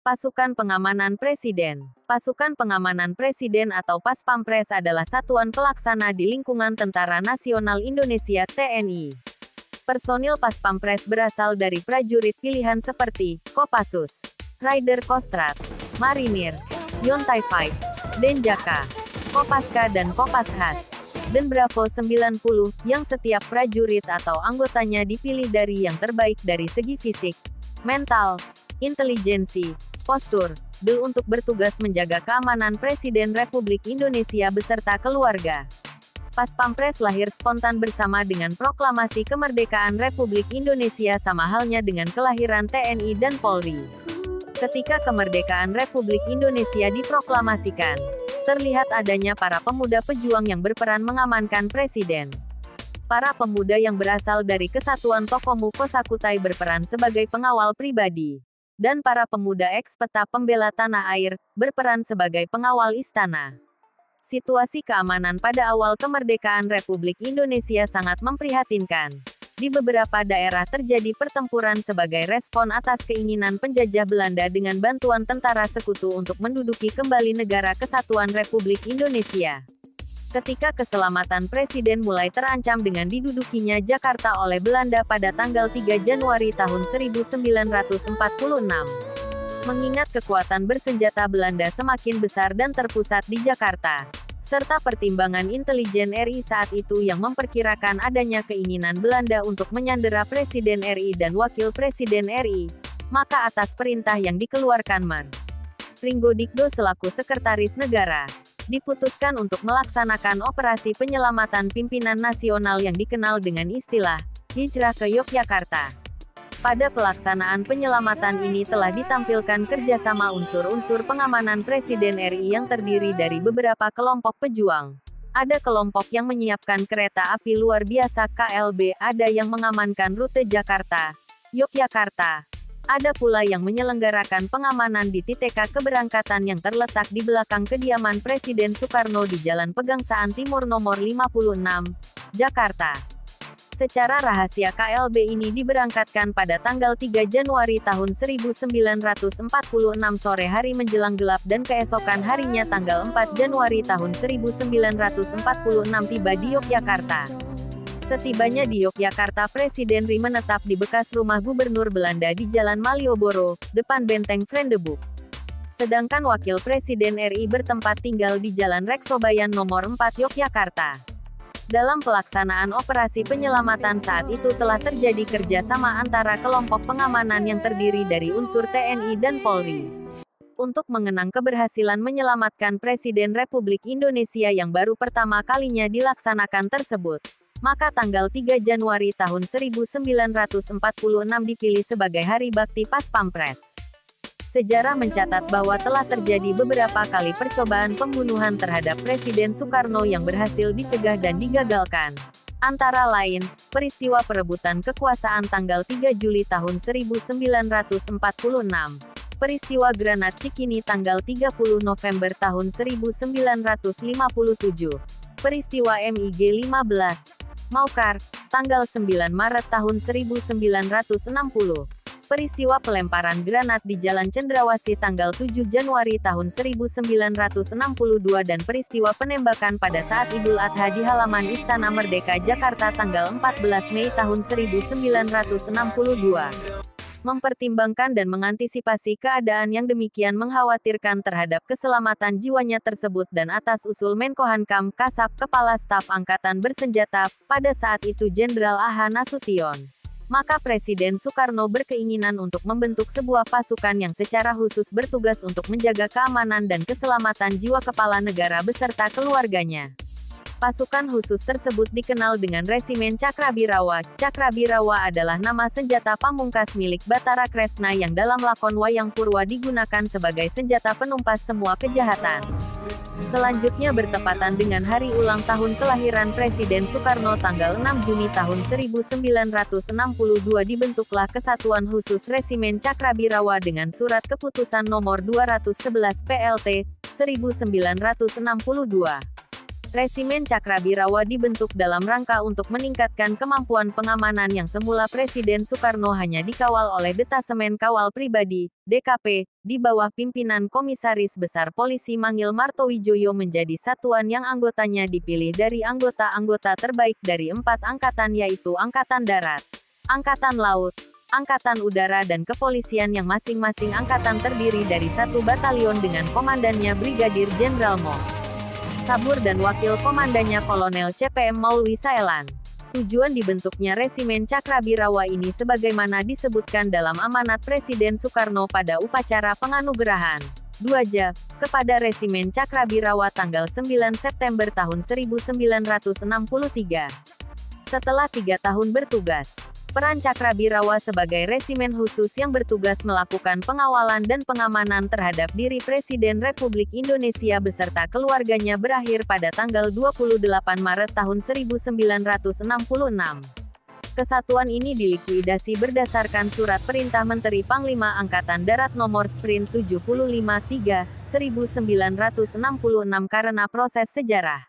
Pasukan Pengamanan Presiden. Pasukan Pengamanan Presiden atau Paspampres adalah satuan pelaksana di lingkungan Tentara Nasional Indonesia (TNI). Personil Paspampres berasal dari prajurit pilihan seperti Kopassus, Raider Kostrad, Marinir, Yontai 5, Denjaka, Kopaska dan Kopashas, dan Bravo 90, yang setiap prajurit atau anggotanya dipilih dari yang terbaik dari segi fisik, mental, intelijensi, postur, untuk bertugas menjaga keamanan Presiden Republik Indonesia beserta keluarga. Paspampres lahir spontan bersama dengan proklamasi kemerdekaan Republik Indonesia sama halnya dengan kelahiran TNI dan Polri. Ketika kemerdekaan Republik Indonesia diproklamasikan, terlihat adanya para pemuda pejuang yang berperan mengamankan Presiden. Para pemuda yang berasal dari Kesatuan Tokomu Kosakutai berperan sebagai pengawal pribadi. Dan para pemuda eks-peta pembela tanah air, berperan sebagai pengawal istana. Situasi keamanan pada awal kemerdekaan Republik Indonesia sangat memprihatinkan. Di beberapa daerah terjadi pertempuran sebagai respon atas keinginan penjajah Belanda dengan bantuan tentara sekutu untuk menduduki kembali negara kesatuan Republik Indonesia. Ketika keselamatan Presiden mulai terancam dengan didudukinya Jakarta oleh Belanda pada tanggal 3 Januari tahun 1946. Mengingat kekuatan bersenjata Belanda semakin besar dan terpusat di Jakarta, serta pertimbangan intelijen RI saat itu yang memperkirakan adanya keinginan Belanda untuk menyandera Presiden RI dan Wakil Presiden RI, maka atas perintah yang dikeluarkan Mar. Pringgodikdo selaku Sekretaris Negara, diputuskan untuk melaksanakan operasi penyelamatan pimpinan nasional yang dikenal dengan istilah hijrah ke Yogyakarta. Pada pelaksanaan penyelamatan ini telah ditampilkan kerjasama unsur-unsur pengamanan Presiden RI yang terdiri dari beberapa kelompok pejuang. Ada kelompok yang menyiapkan kereta api luar biasa KLB, ada yang mengamankan rute Jakarta, Yogyakarta. Ada pula yang menyelenggarakan pengamanan di titik keberangkatan yang terletak di belakang kediaman Presiden Soekarno di Jalan Pegangsaan Timur nomor 56, Jakarta. Secara rahasia KLB ini diberangkatkan pada tanggal 3 Januari tahun 1946 sore hari menjelang gelap dan keesokan harinya tanggal 4 Januari tahun 1946 tiba di Yogyakarta. Setibanya di Yogyakarta, Presiden RI menetap di bekas rumah Gubernur Belanda di Jalan Malioboro, depan Benteng Vredenburg. Sedangkan Wakil Presiden RI bertempat tinggal di Jalan Reksobayan nomor 4 Yogyakarta. Dalam pelaksanaan operasi penyelamatan saat itu telah terjadi kerjasama antara kelompok pengamanan yang terdiri dari unsur TNI dan Polri. Untuk mengenang keberhasilan menyelamatkan Presiden Republik Indonesia yang baru pertama kalinya dilaksanakan tersebut, maka tanggal 3 Januari tahun 1946 dipilih sebagai Hari Bakti Paspampres. Sejarah mencatat bahwa telah terjadi beberapa kali percobaan pembunuhan terhadap Presiden Soekarno yang berhasil dicegah dan digagalkan. Antara lain, peristiwa perebutan kekuasaan tanggal 3 Juli tahun 1946, peristiwa Granat Cikini tanggal 30 November tahun 1957, peristiwa MIG 15, Maukar, tanggal 9 Maret tahun 1960. Peristiwa pelemparan granat di Jalan Cendrawasih tanggal 7 Januari tahun 1962 dan peristiwa penembakan pada saat Idul Adha di halaman Istana Merdeka Jakarta tanggal 14 Mei tahun 1962. Mempertimbangkan dan mengantisipasi keadaan yang demikian mengkhawatirkan terhadap keselamatan jiwanya tersebut dan atas usul Menkohankam Kasab Kepala Staf Angkatan Bersenjata, pada saat itu Jenderal A.H. Nasution, maka Presiden Soekarno berkeinginan untuk membentuk sebuah pasukan yang secara khusus bertugas untuk menjaga keamanan dan keselamatan jiwa kepala negara beserta keluarganya. Pasukan khusus tersebut dikenal dengan Resimen Cakrabirawa. Cakrabirawa adalah nama senjata pamungkas milik Batara Kresna yang dalam lakon Wayang Purwa digunakan sebagai senjata penumpas semua kejahatan. Selanjutnya bertepatan dengan hari ulang tahun kelahiran Presiden Soekarno tanggal 6 Juni tahun 1962 dibentuklah Kesatuan Khusus Resimen Cakrabirawa dengan Surat Keputusan nomor 211 PLT 1962. Resimen Cakrabirawa dibentuk dalam rangka untuk meningkatkan kemampuan pengamanan yang semula Presiden Soekarno hanya dikawal oleh Detasemen Kawal Pribadi, DKP, di bawah pimpinan Komisaris Besar Polisi Mangil Martowijoyo menjadi satuan yang anggotanya dipilih dari anggota-anggota terbaik dari 4 angkatan yaitu Angkatan Darat, Angkatan Laut, Angkatan Udara dan Kepolisian yang masing-masing angkatan terdiri dari 1 batalion dengan komandannya Brigadir Jenderal Mo. Sabur dan wakil komandannya Kolonel CPM Maulwi Saelan. Tujuan dibentuknya Resimen Cakrabirawa ini sebagaimana disebutkan dalam amanat Presiden Soekarno pada upacara penganugerahan 2J kepada Resimen Cakrabirawa tanggal 9 September tahun 1963. Setelah 3 tahun bertugas, peran Cakrabirawa sebagai resimen khusus yang bertugas melakukan pengawalan dan pengamanan terhadap diri Presiden Republik Indonesia beserta keluarganya berakhir pada tanggal 28 Maret tahun 1966. Kesatuan ini dilikuidasi berdasarkan Surat Perintah Menteri Panglima Angkatan Darat Nomor Sprint 753/1966 karena proses sejarah.